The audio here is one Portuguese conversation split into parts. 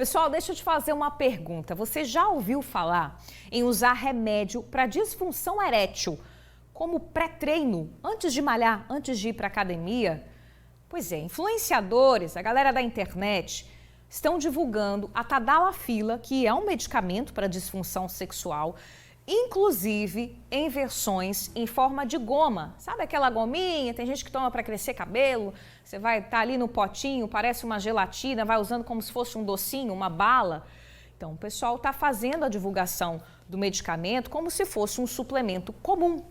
Pessoal, deixa eu te fazer uma pergunta. Você já ouviu falar em usar remédio para disfunção erétil como pré-treino, antes de malhar, antes de ir para a academia? Pois é, influenciadores, a galera da internet, estão divulgando a Tadalafila, que é um medicamento para disfunção sexual, inclusive em versões em forma de goma. Sabe aquela gominha? Tem gente que toma para crescer cabelo, você vai estar ali no potinho, parece uma gelatina, vai usando como se fosse um docinho, uma bala. Então o pessoal está fazendo a divulgação do medicamento como se fosse um suplemento comum.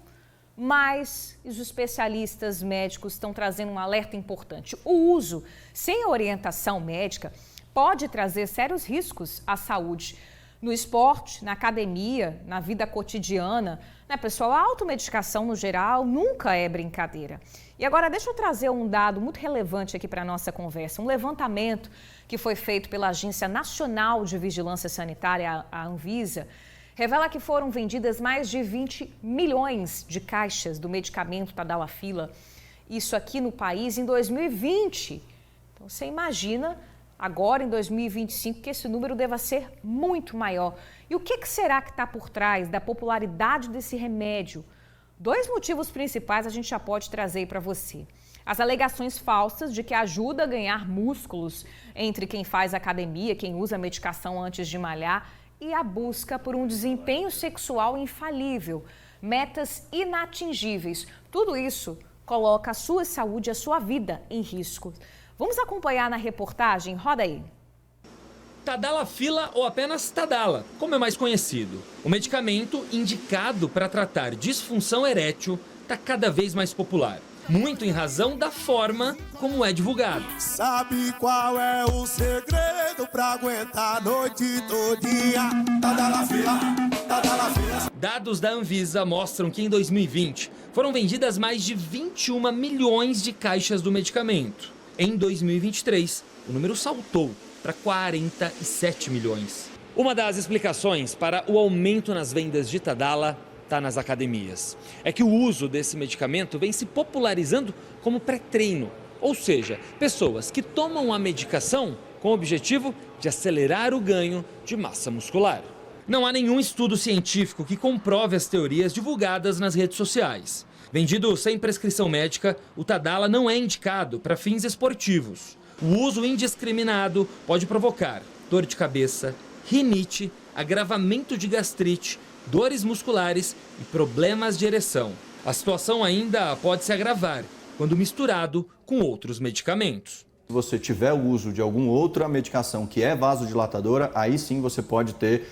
Mas os especialistas médicos estão trazendo um alerta importante. O uso sem orientação médica pode trazer sérios riscos à saúde. No esporte, na academia, na vida cotidiana, né, pessoal? A automedicação, no geral, nunca é brincadeira. E agora, deixa eu trazer um dado muito relevante aqui para a nossa conversa. Um levantamento que foi feito pela Agência Nacional de Vigilância Sanitária, a Anvisa, revela que foram vendidas mais de 20 milhões de caixas do medicamento Tadalafila. Isso aqui no país em 2020. Então, você imagina agora, em 2025, que esse número deva ser muito maior. E o que será que está por trás da popularidade desse remédio? Dois motivos principais a gente já pode trazer para você. As alegações falsas de que ajuda a ganhar músculos entre quem faz academia, quem usa medicação antes de malhar, e a busca por um desempenho sexual infalível, metas inatingíveis. Tudo isso coloca a sua saúde e a sua vida em risco. Vamos acompanhar na reportagem? Roda aí. Tadalafila ou apenas Tadala, como é mais conhecido. O medicamento indicado para tratar disfunção erétil está cada vez mais popular. Muito em razão da forma como é divulgado. Sabe qual é o segredo para aguentar a noite todinha? Tadalafila, Tadalafila. Dados da Anvisa mostram que em 2020 foram vendidas mais de 21 milhões de caixas do medicamento. Em 2023, o número saltou para 47 milhões. Uma das explicações para o aumento nas vendas de Tadala está nas academias. É que o uso desse medicamento vem se popularizando como pré-treino, ou seja, pessoas que tomam a medicação com o objetivo de acelerar o ganho de massa muscular. Não há nenhum estudo científico que comprove as teorias divulgadas nas redes sociais. Vendido sem prescrição médica, o Tadala não é indicado para fins esportivos. O uso indiscriminado pode provocar dor de cabeça, rinite, agravamento de gastrite, dores musculares e problemas de ereção. A situação ainda pode se agravar quando misturado com outros medicamentos. Se você tiver o uso de alguma outra medicação que é vasodilatadora, aí sim você pode ter,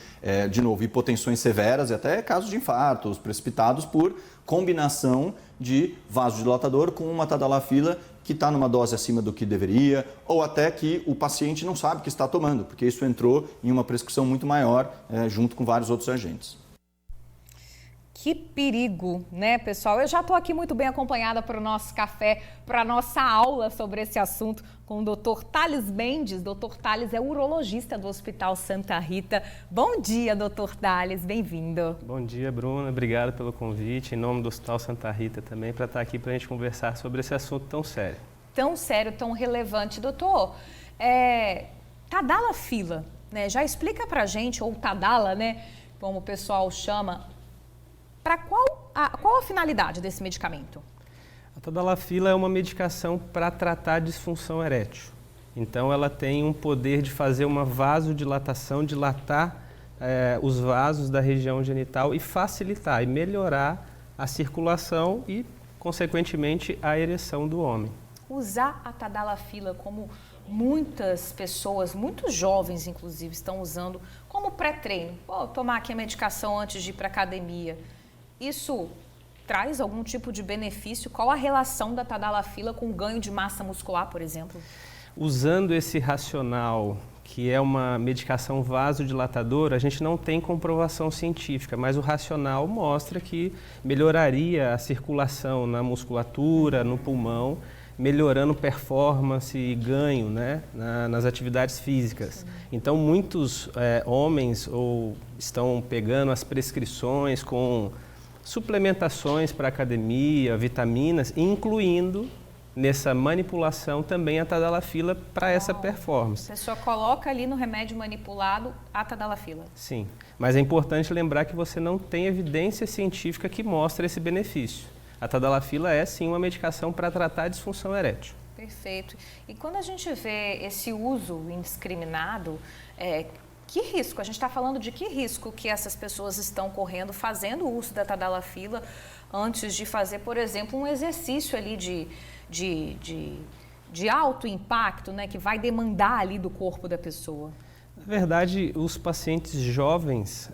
de novo, hipotensões severas e até casos de infartos precipitados por combinação de vasodilatador com uma Tadalafila que está numa dose acima do que deveria, ou até que o paciente não sabe que está tomando, porque isso entrou em uma prescrição muito maior, junto com vários outros agentes. Que perigo, né, pessoal? Eu já estou aqui muito bem acompanhada para o nosso café, para a nossa aula sobre esse assunto com o Dr. Thales Mendes. Dr. Thales é urologista do Hospital Santa Rita. Bom dia, Dr. Thales, bem-vindo. Bom dia, Bruna. Obrigado pelo convite, em nome do Hospital Santa Rita também, para estar aqui para a gente conversar sobre esse assunto tão sério. Tão sério, tão relevante. Doutor, Tadalafila, né? Já explica para a gente, ou Tadala, né, como o pessoal chama, para qual a finalidade desse medicamento? A Tadalafila é uma medicação para tratar disfunção erétil. Então, ela tem um poder de fazer uma vasodilatação, dilatar os vasos da região genital e facilitar e melhorar a circulação e, consequentemente, a ereção do homem. Usar a Tadalafila como muitas pessoas, muitos jovens, inclusive, estão usando como pré-treino. Vou tomar aqui a medicação antes de ir para a academia. Isso traz algum tipo de benefício? Qual a relação da Tadalafila com o ganho de massa muscular, por exemplo? Usando esse racional, que é uma medicação vasodilatadora, a gente não tem comprovação científica, mas o racional mostra que melhoraria a circulação na musculatura, no pulmão, melhorando performance e ganho, né, nas atividades físicas. Sim. Então, muitos homens estão pegando as prescrições com suplementações para academia, vitaminas, incluindo nessa manipulação também a tadalafila para essa performance. A pessoa coloca ali no remédio manipulado a tadalafila. Sim, mas é importante lembrar que você não tem evidência científica que mostre esse benefício. A tadalafila é sim uma medicação para tratar a disfunção erétil. Perfeito. E quando a gente vê esse uso indiscriminado, que risco? A gente está falando de que risco que essas pessoas estão correndo fazendo o uso da tadalafila antes de fazer, por exemplo, um exercício ali de alto impacto, né, que vai demandar ali do corpo da pessoa? Na verdade, os pacientes jovens,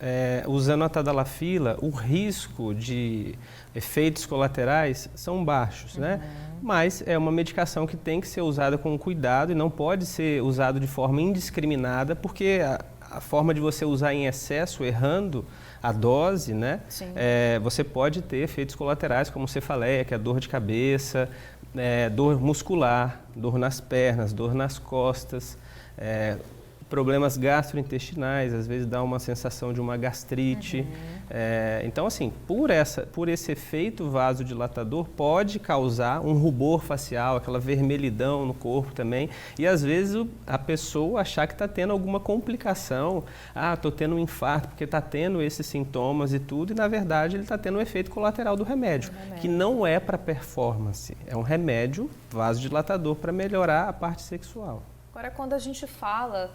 usando a tadalafila, o risco de efeitos colaterais são baixos, né? Mas é uma medicação que tem que ser usada com cuidado e não pode ser usada de forma indiscriminada, porque a forma de você usar em excesso, errando a dose, né? Você pode ter efeitos colaterais, como cefaleia, que é dor de cabeça, dor muscular, dor nas pernas, dor nas costas, problemas gastrointestinais, às vezes dá uma sensação de uma gastrite. Então, assim, por esse efeito vasodilatador, pode causar um rubor facial, aquela vermelhidão no corpo também. E, às vezes, a pessoa achar que está tendo alguma complicação. Estou tendo um infarto porque está tendo esses sintomas e tudo. E, na verdade, ele está tendo um efeito colateral do remédio, que não é para performance. É um remédio vasodilatador para melhorar a parte sexual. Agora, quando a gente fala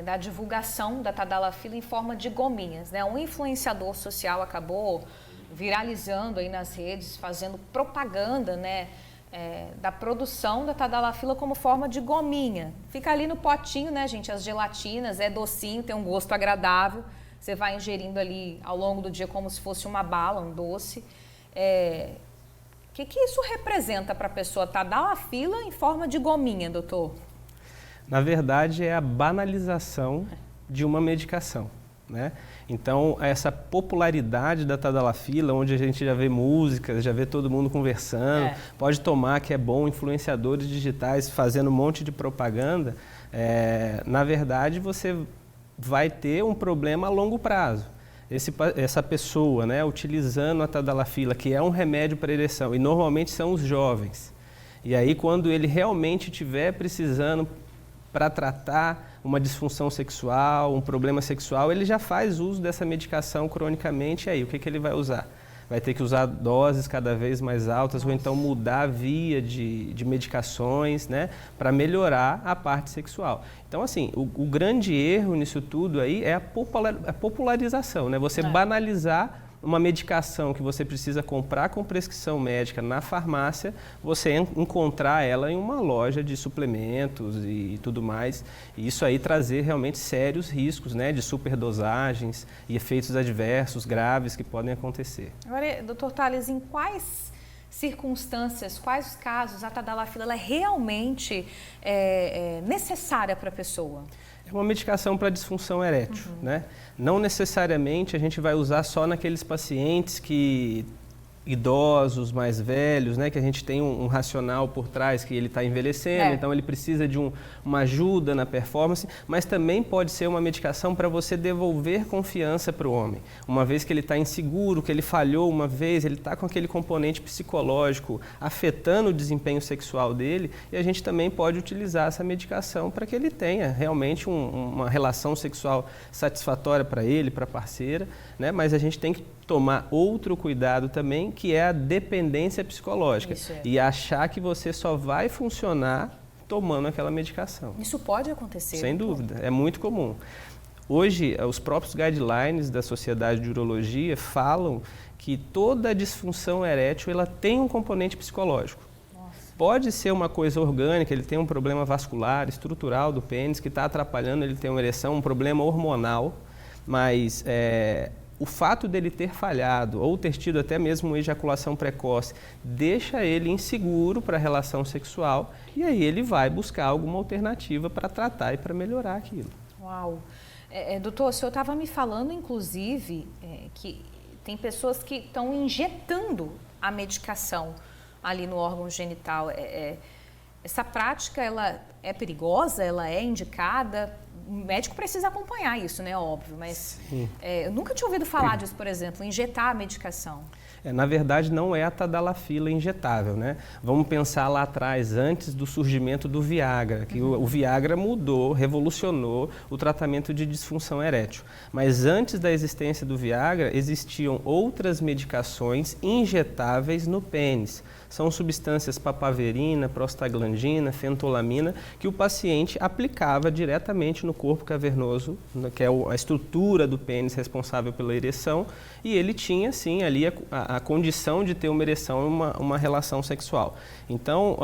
da divulgação da tadalafila em forma de gominhas, né? Um influenciador social acabou viralizando aí nas redes, fazendo propaganda, né, da produção da tadalafila como forma de gominha. Fica ali no potinho, né, gente, as gelatinas, é docinho, tem um gosto agradável, você vai ingerindo ali ao longo do dia como se fosse uma bala, um doce. O que isso representa para a pessoa? Tadalafila em forma de gominha, doutor? Na verdade, é a banalização de uma medicação, né? Então, essa popularidade da tadalafila, onde a gente já vê músicas, já vê todo mundo conversando, pode tomar que é bom, influenciadores digitais fazendo um monte de propaganda, na verdade, você vai ter um problema a longo prazo. Essa pessoa, né, utilizando a tadalafila, que é um remédio para ereção, e normalmente são os jovens. E aí, quando ele realmente estiver precisando para tratar uma disfunção sexual, um problema sexual, ele já faz uso dessa medicação cronicamente. E aí, o que ele vai usar? Vai ter que usar doses cada vez mais altas ou então mudar a via de medicações, né, para melhorar a parte sexual. Então, assim, o grande erro nisso tudo aí é a popularização, né? Você banalizar uma medicação que você precisa comprar com prescrição médica na farmácia, você encontrar ela em uma loja de suplementos e tudo mais. E isso aí trazer realmente sérios riscos, né, de superdosagens e efeitos adversos graves que podem acontecer. Agora, doutor Tales, em quais circunstâncias, quais os casos a tadalafila ela é realmente necessária para a pessoa? É uma medicação para disfunção erétil, né? Não necessariamente a gente vai usar só naqueles pacientes idosos, mais velhos, né, que a gente tem um racional por trás que ele está envelhecendo, então ele precisa de uma ajuda na performance, mas também pode ser uma medicação para você devolver confiança para o homem. Uma vez que ele está inseguro, que ele falhou uma vez, ele está com aquele componente psicológico afetando o desempenho sexual dele, e a gente também pode utilizar essa medicação para que ele tenha realmente uma relação sexual satisfatória para ele, para a parceira, né, mas a gente tem que tomar outro cuidado também, que é a dependência psicológica. E achar que você só vai funcionar tomando aquela medicação. Isso pode acontecer? Sem dúvida, é muito comum. Hoje, os próprios guidelines da Sociedade de Urologia falam que toda disfunção erétil ela tem um componente psicológico. Pode ser uma coisa orgânica, ele tem um problema vascular, estrutural do pênis, que está atrapalhando ele ter uma ereção, um problema hormonal, mas o fato dele ter falhado ou ter tido até mesmo uma ejaculação precoce deixa ele inseguro para a relação sexual e aí ele vai buscar alguma alternativa para tratar e para melhorar aquilo. Uau! Doutor, o senhor estava me falando, inclusive, que tem pessoas que estão injetando a medicação ali no órgão genital. Essa prática, ela é perigosa? Ela é indicada? o médico precisa acompanhar isso, né? Óbvio, mas eu nunca tinha ouvido falar disso, por exemplo, injetar a medicação. Na verdade, não é a tadalafila injetável, né? Vamos pensar lá atrás, antes do surgimento do Viagra, que o Viagra mudou, revolucionou o tratamento de disfunção erétil. Mas antes da existência do Viagra, existiam outras medicações injetáveis no pênis. São substâncias papaverina, prostaglandina, fentolamina, que o paciente aplicava diretamente no corpo cavernoso, que é a estrutura do pênis responsável pela ereção, e ele tinha, sim, ali a condição de ter uma ereção, uma relação sexual. Então,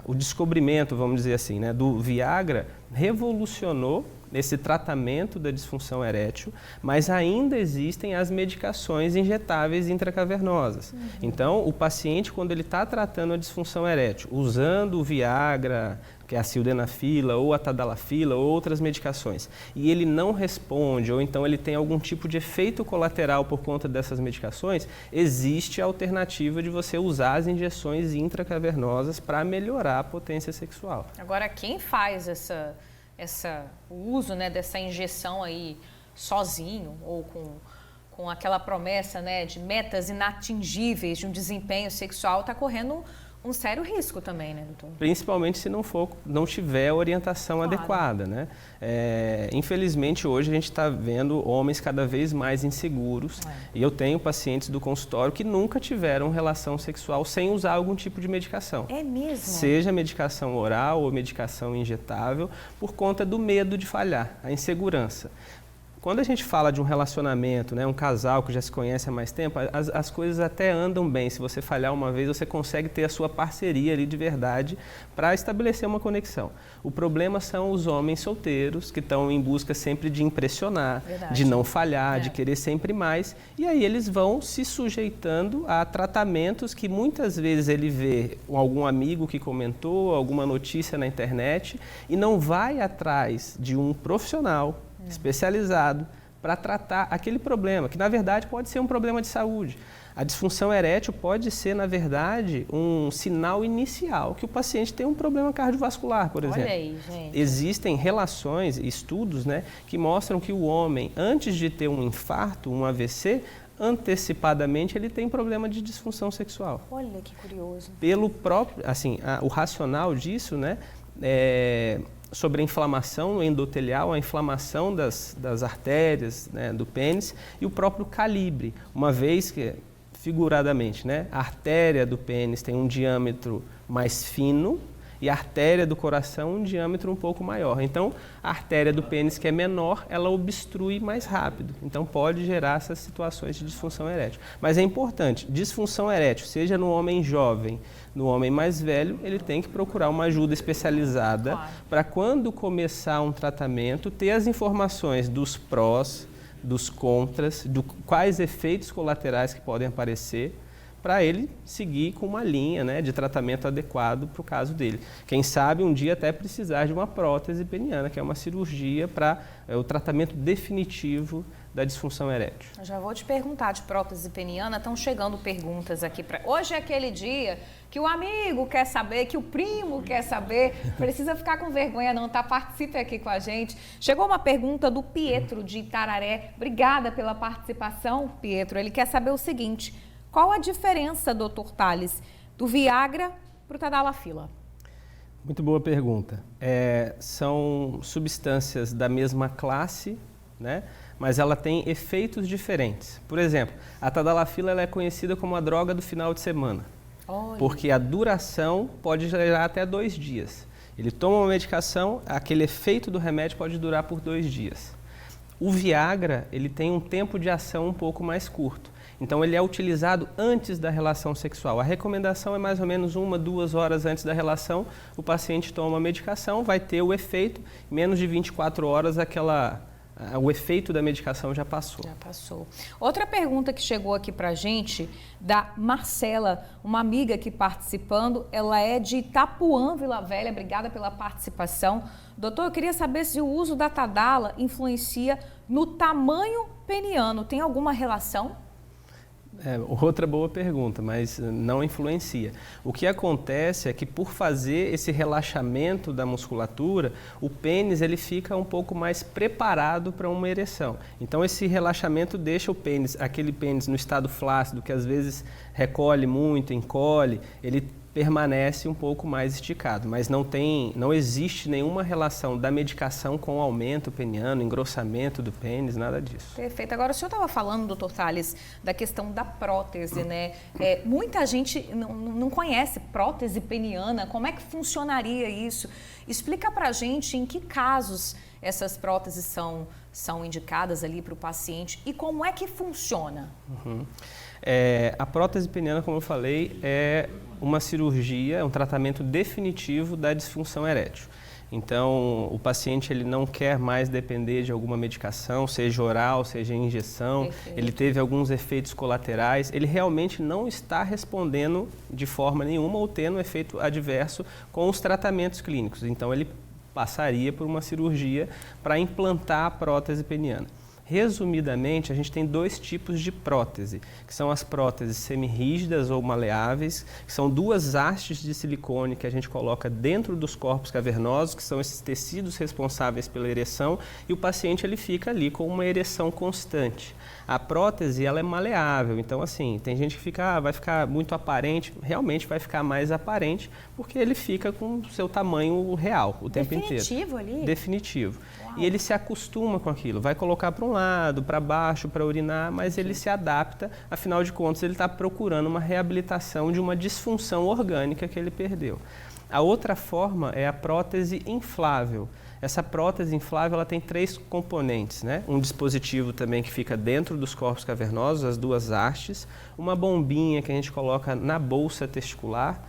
o descobrimento, vamos dizer assim, né, do Viagra revolucionou esse tratamento da disfunção erétil, mas ainda existem as medicações injetáveis intracavernosas. Então, o paciente, quando ele está tratando a disfunção erétil, usando o Viagra, que é a sildenafila ou a tadalafila ou outras medicações, e ele não responde, ou então ele tem algum tipo de efeito colateral por conta dessas medicações, existe a alternativa de você usar as injeções intracavernosas para melhorar a potência sexual. Agora, quem faz o uso, né, dessa injeção aí sozinho ou com aquela promessa, né, de metas inatingíveis de um desempenho sexual, está correndo um sério risco também, né, doutor? Principalmente se não tiver orientação adequada, né? Infelizmente, hoje a gente está vendo homens cada vez mais inseguros e eu tenho pacientes do consultório que nunca tiveram relação sexual sem usar algum tipo de medicação. É mesmo? Seja medicação oral ou medicação injetável, por conta do medo de falhar, a insegurança. Quando a gente fala de um relacionamento, né, um casal que já se conhece há mais tempo, as coisas até andam bem. Se você falhar uma vez, você consegue ter a sua parceria ali de verdade para estabelecer uma conexão. O problema são os homens solteiros que estão em busca sempre de impressionar, de não falhar, de querer sempre mais. E aí eles vão se sujeitando a tratamentos que muitas vezes ele vê algum amigo que comentou, alguma notícia na internet e não vai atrás de um profissional especializado para tratar aquele problema, que na verdade pode ser um problema de saúde. A disfunção erétil pode ser, na verdade, um sinal inicial que o paciente tem um problema cardiovascular, por exemplo. Olha aí, gente. Existem relações, estudos, né, que mostram que o homem, antes de ter um infarto, um AVC, antecipadamente ele tem problema de disfunção sexual. Olha que curioso. Pelo próprio, assim, o racional disso, né, sobre a inflamação endotelial, a inflamação das artérias, né, do pênis e o próprio calibre, uma vez que, figuradamente, né, a artéria do pênis tem um diâmetro mais fino e a artéria do coração um diâmetro um pouco maior. Então, a artéria do pênis, que é menor, ela obstrui mais rápido. Então, pode gerar essas situações de disfunção erétil. Mas é importante, disfunção erétil, seja no homem jovem, no homem mais velho, ele tem que procurar uma ajuda especializada para, quando começar um tratamento, ter as informações dos prós, dos contras, quais efeitos colaterais que podem aparecer, para ele seguir com uma linha, né, de tratamento adequado para o caso dele. Quem sabe um dia até precisar de uma prótese peniana, que é uma cirurgia para o tratamento definitivo da disfunção erétil. Eu já vou te perguntar de prótese peniana, estão chegando perguntas aqui para... Hoje é aquele dia que o amigo quer saber, que o primo quer saber, precisa ficar com vergonha não, tá? Participe aqui com a gente. Chegou uma pergunta do Pietro de Itararé. Obrigada pela participação, Pietro. Ele quer saber o seguinte: qual a diferença, doutor Tales, do Viagra para o tadalafila? Muito boa pergunta. São substâncias da mesma classe, né? Mas ela tem efeitos diferentes. Por exemplo, a tadalafila ela é conhecida como a droga do final de semana. Olha. Porque a duração pode gerar até 2 dias. Ele toma uma medicação, aquele efeito do remédio pode durar por 2 dias. O Viagra, ele tem um tempo de ação um pouco mais curto. Então, ele é utilizado antes da relação sexual. A recomendação é mais ou menos 1, 2 horas antes da relação. O paciente toma a medicação, vai ter o efeito. Em menos de 24 horas, o efeito da medicação já passou. Já passou. Outra pergunta que chegou aqui pra gente, da Marcela, uma amiga aqui participando, ela é de Itapuã, Vila Velha. Obrigada pela participação. Doutor, eu queria saber se o uso da Tadala influencia no tamanho peniano. Tem alguma relação? Outra boa pergunta, mas não influencia. O que acontece é que por fazer esse relaxamento da musculatura, o pênis ele fica um pouco mais preparado para uma ereção. Então esse relaxamento deixa o pênis, aquele pênis no estado flácido, que às vezes recolhe muito, encolhe, ele permanece um pouco mais esticado, mas não existe nenhuma relação da medicação com o aumento peniano, engrossamento do pênis, nada disso. Perfeito. Agora, o senhor estava falando, doutor Tales, da questão da prótese, né? Muita gente não conhece prótese peniana, como é que funcionaria isso? Explica pra gente em que casos essas próteses são indicadas ali para o paciente e como é que funciona? A prótese peniana, como eu falei, é uma cirurgia, é um tratamento definitivo da disfunção erétil. Então, o paciente ele não quer mais depender de alguma medicação, seja oral, seja injeção. Perfeito. Ele teve alguns efeitos colaterais, ele realmente não está respondendo de forma nenhuma ou tendo efeito adverso com os tratamentos clínicos. Então, ele passaria por uma cirurgia para implantar a prótese peniana. Resumidamente, a gente tem dois tipos de prótese, que são as próteses semirrígidas ou maleáveis, que são duas hastes de silicone que a gente coloca dentro dos corpos cavernosos, que são esses tecidos responsáveis pela ereção, e o paciente ele fica ali com uma ereção constante. A prótese ela é maleável, então assim, tem gente que fica, vai ficar muito aparente, realmente vai ficar mais aparente, porque ele fica com o seu tamanho real o tempo inteiro. Definitivo ali? Definitivo. Uau. E ele se acostuma com aquilo, vai colocar para um lado, para baixo, para urinar, mas ele se adapta, afinal de contas ele está procurando uma reabilitação de uma disfunção orgânica que ele perdeu. A outra forma é a prótese inflável. Essa prótese inflável ela tem três componentes, né? Um dispositivo também que fica dentro dos corpos cavernosos, as duas hastes, uma bombinha que a gente coloca na bolsa testicular,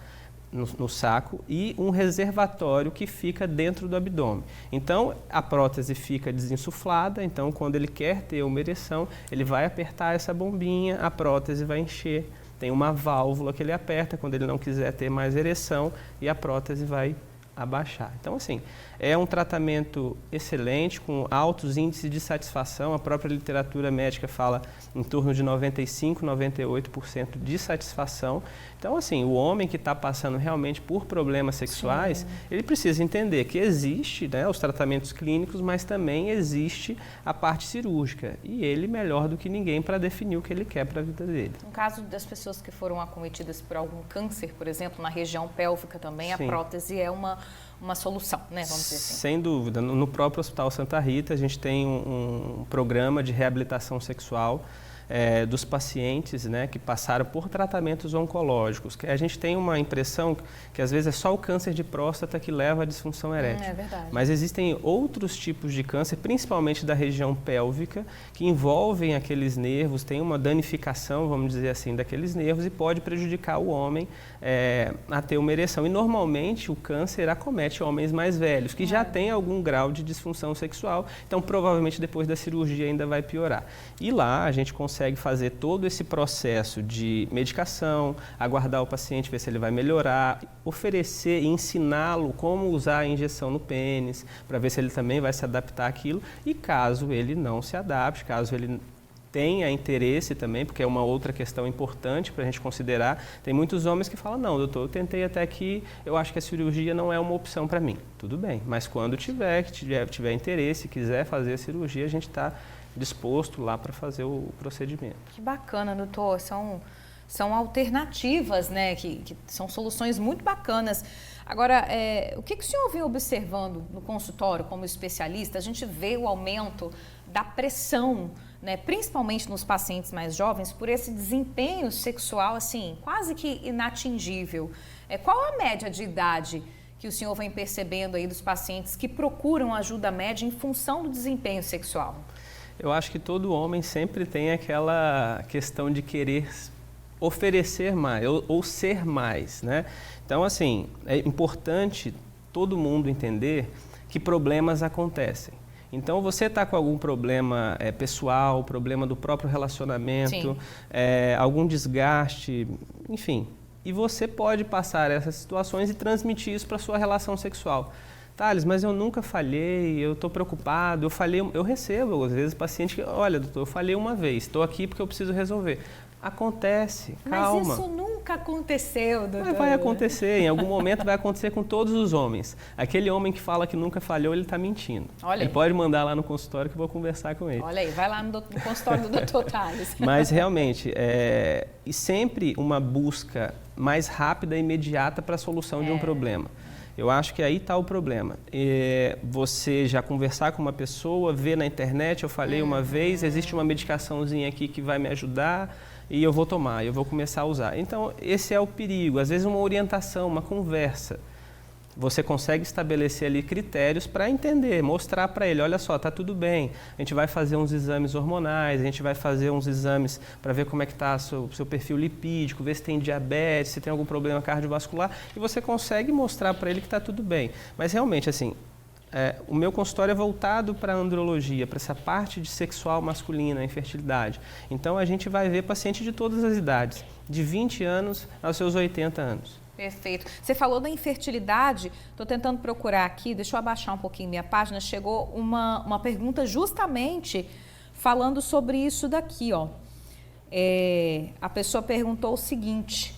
no saco, e um reservatório que fica dentro do abdômen. Então, a prótese fica desinsuflada, então quando ele quer ter uma ereção, ele vai apertar essa bombinha, a prótese vai encher. Tem uma válvula que ele aperta quando ele não quiser ter mais ereção e a prótese vai abaixar. Então, assim, é um tratamento excelente, com altos índices de satisfação. A própria literatura médica fala em torno de 95%, 98% de satisfação. Então, assim, o homem que está passando realmente por problemas sexuais, sim, ele precisa entender que existe, né, os tratamentos clínicos, mas também existe a parte cirúrgica. E ele melhor do que ninguém para definir o que ele quer para a vida dele. No caso das pessoas que foram acometidas por algum câncer, por exemplo, na região pélvica também, sim, a prótese é uma solução, né? Vamos dizer assim. Sem dúvida. No próprio Hospital Santa Rita, a gente tem um programa de reabilitação sexual dos pacientes, né, que passaram por tratamentos oncológicos. A gente tem uma impressão que às vezes é só o câncer de próstata que leva à disfunção erétil. É verdade. Mas existem outros tipos de câncer, principalmente da região pélvica, que envolvem aqueles nervos, tem uma danificação, vamos dizer assim, daqueles nervos e pode prejudicar o homem a ter uma ereção. E normalmente o câncer acomete homens mais velhos, que já têm algum grau de disfunção sexual, então provavelmente depois da cirurgia ainda vai piorar. E lá a gente consegue fazer todo esse processo de medicação, aguardar o paciente, ver se ele vai melhorar, oferecer e ensiná-lo como usar a injeção no pênis, para ver se ele também vai se adaptar àquilo. E caso ele não se adapte, caso ele tenha interesse também, porque é uma outra questão importante para a gente considerar, tem muitos homens que falam, não, doutor, eu tentei até aqui, eu acho que a cirurgia não é uma opção para mim. Tudo bem, mas quando tiver interesse, quiser fazer a cirurgia, a gente está disposto lá para fazer o procedimento. Que bacana, doutor. São alternativas, né? Que são soluções muito bacanas. Agora, o que o senhor vem observando no consultório como especialista? A gente vê o aumento da pressão, né, principalmente nos pacientes mais jovens, por esse desempenho sexual, assim, quase que inatingível. Qual a média de idade que o senhor vem percebendo aí dos pacientes que procuram ajuda médica em função do desempenho sexual? Eu acho que todo homem sempre tem aquela questão de querer oferecer mais ou ser mais, né? Então, assim, é importante todo mundo entender que problemas acontecem. Então, você está com algum problema pessoal, problema do próprio relacionamento, algum desgaste, enfim, e você pode passar essas situações e transmitir isso para a sua relação sexual. Tales, mas eu nunca falhei, eu estou preocupado, eu recebo às vezes paciente que, olha doutor, eu falhei uma vez, estou aqui porque eu preciso resolver. Acontece, calma. Mas isso nunca aconteceu, doutor. Mas vai acontecer, em algum momento vai acontecer com todos os homens. Aquele homem que fala que nunca falhou, ele está mentindo. Olha ele aí. pode mandar lá no consultório que eu vou conversar com ele. Olha aí, vai lá no consultório do doutor Tales. Mas realmente, e sempre uma busca mais rápida e imediata para a solução de um problema. Eu acho que aí está o problema. Você já conversar com uma pessoa, ver na internet, eu falei uma vez, existe uma medicaçãozinha aqui que vai me ajudar e eu vou tomar, eu vou começar a usar. Então, esse é o perigo. Às vezes uma orientação, uma conversa. Você consegue estabelecer ali critérios para entender, mostrar para ele, olha só, está tudo bem, a gente vai fazer uns exames hormonais, a gente vai fazer uns exames para ver como é que está o seu perfil lipídico, ver se tem diabetes, se tem algum problema cardiovascular, e você consegue mostrar para ele que está tudo bem. Mas realmente, assim, o meu consultório é voltado para a andrologia, para essa parte de sexual masculina, a infertilidade. Então, a gente vai ver paciente de todas as idades, de 20 anos aos seus 80 anos. Perfeito. Você falou da infertilidade, estou tentando procurar aqui, deixa eu abaixar um pouquinho minha página, chegou uma pergunta justamente falando sobre isso daqui, ó. A pessoa perguntou o seguinte: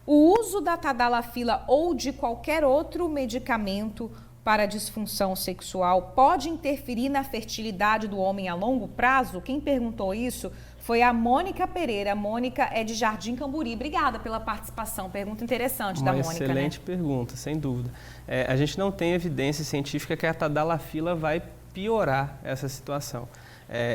o uso da tadalafila ou de qualquer outro medicamento para disfunção sexual pode interferir na fertilidade do homem a longo prazo? Quem perguntou isso foi a Mônica Pereira. A Mônica é de Jardim Camburi. Obrigada pela participação. Pergunta interessante da Mônica, né? Uma excelente pergunta, sem dúvida. A gente não tem evidência científica que a tadalafila vai piorar essa situação.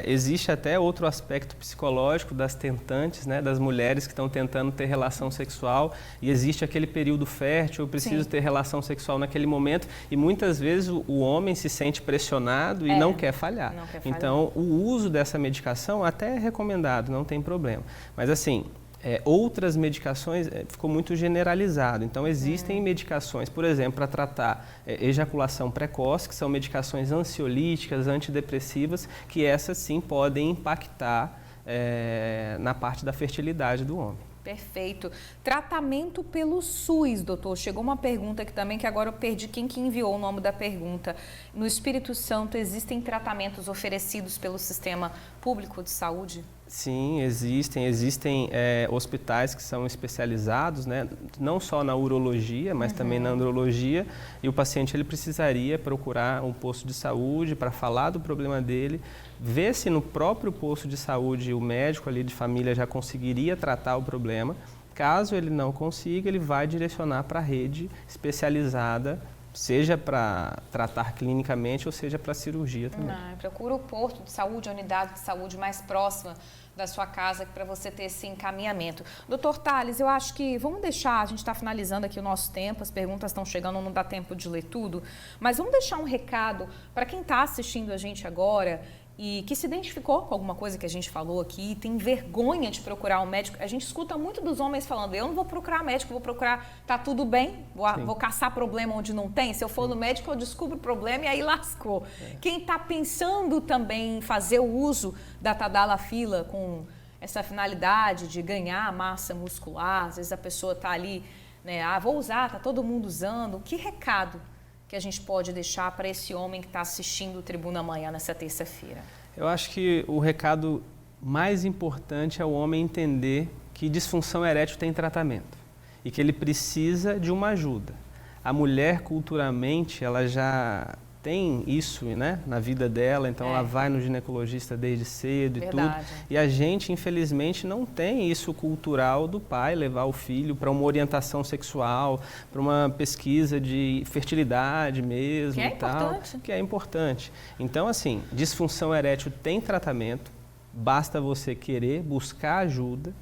Existe até outro aspecto psicológico das tentantes, né, das mulheres que estão tentando ter relação sexual, e existe aquele período fértil, eu preciso ter relação sexual naquele momento, e muitas vezes o homem se sente pressionado e não quer falhar. Então, o uso dessa medicação até é recomendado, não tem problema. Mas assim, outras medicações ficou muito generalizado. Então, existem medicações, por exemplo, para tratar ejaculação precoce, que são medicações ansiolíticas, antidepressivas, que essas sim podem impactar na parte da fertilidade do homem. Perfeito. Tratamento pelo SUS, doutor. Chegou uma pergunta aqui também, que agora eu perdi quem que enviou o nome da pergunta. No Espírito Santo, existem tratamentos oferecidos pelo Sistema Público de Saúde? Sim, existem hospitais que são especializados, né, não só na urologia, mas também na andrologia, e o paciente ele precisaria procurar um posto de saúde para falar do problema dele, ver se no próprio posto de saúde o médico ali de família já conseguiria tratar o problema. Caso ele não consiga, ele vai direcionar para a rede especializada, seja para tratar clinicamente ou seja para cirurgia também. Procura o posto de saúde, a unidade de saúde mais próxima da sua casa para você ter esse encaminhamento. Doutor Tales, eu acho que vamos deixar, a gente está finalizando aqui o nosso tempo, as perguntas estão chegando, não dá tempo de ler tudo, mas vamos deixar um recado para quem está assistindo a gente agora e que se identificou com alguma coisa que a gente falou aqui, tem vergonha de procurar um médico. A gente escuta muito dos homens falando, eu não vou procurar médico, vou procurar, tá tudo bem, vou caçar problema onde não tem. Se eu for no médico, eu descubro o problema e aí lascou. Quem está pensando também em fazer o uso da tadalafila com essa finalidade de ganhar massa muscular, às vezes a pessoa está ali, né, vou usar, tá todo mundo usando, que recado que a gente pode deixar para esse homem que está assistindo o Tribuna Amanhã nessa terça-feira? Eu acho que o recado mais importante é o homem entender que disfunção erétil tem tratamento e que ele precisa de uma ajuda. A mulher, culturalmente, ela já tem isso, né, na vida dela, então ela vai no ginecologista desde cedo e tudo. E a gente, infelizmente, não tem isso cultural do pai levar o filho para uma orientação sexual, para uma pesquisa de fertilidade mesmo e tal, que é importante. Então, assim, disfunção erétil tem tratamento, basta você querer buscar ajuda,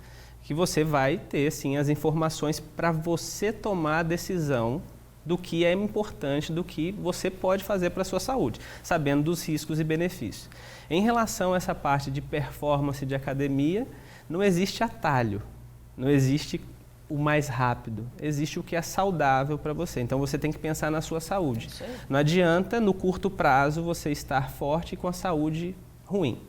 que você vai ter, sim, as informações para você tomar a decisão do que é importante, do que você pode fazer para a sua saúde, sabendo dos riscos e benefícios. Em relação a essa parte de performance de academia, não existe atalho, não existe o mais rápido, existe o que é saudável para você. Então você tem que pensar na sua saúde. Não adianta, no curto prazo, você estar forte e com a saúde ruim.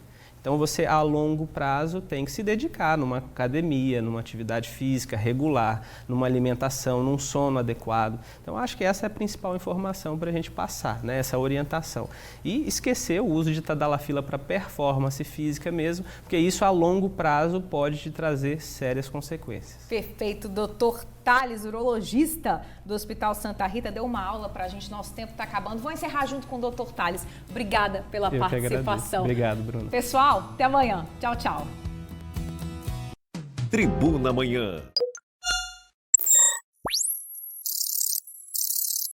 Então você a longo prazo tem que se dedicar numa academia, numa atividade física regular, numa alimentação, num sono adequado. Então acho que essa é a principal informação para a gente passar, né? Essa orientação. E esquecer o uso de tadalafila para performance física mesmo, porque isso a longo prazo pode te trazer sérias consequências. Perfeito, doutor Thales, urologista do Hospital Santa Rita, deu uma aula para a gente, nosso tempo está acabando. Vou encerrar junto com o doutor Thales. Obrigada pela participação. Obrigado, Bruno. Pessoal, até amanhã. Tchau, tchau. Tribuna Amanhã.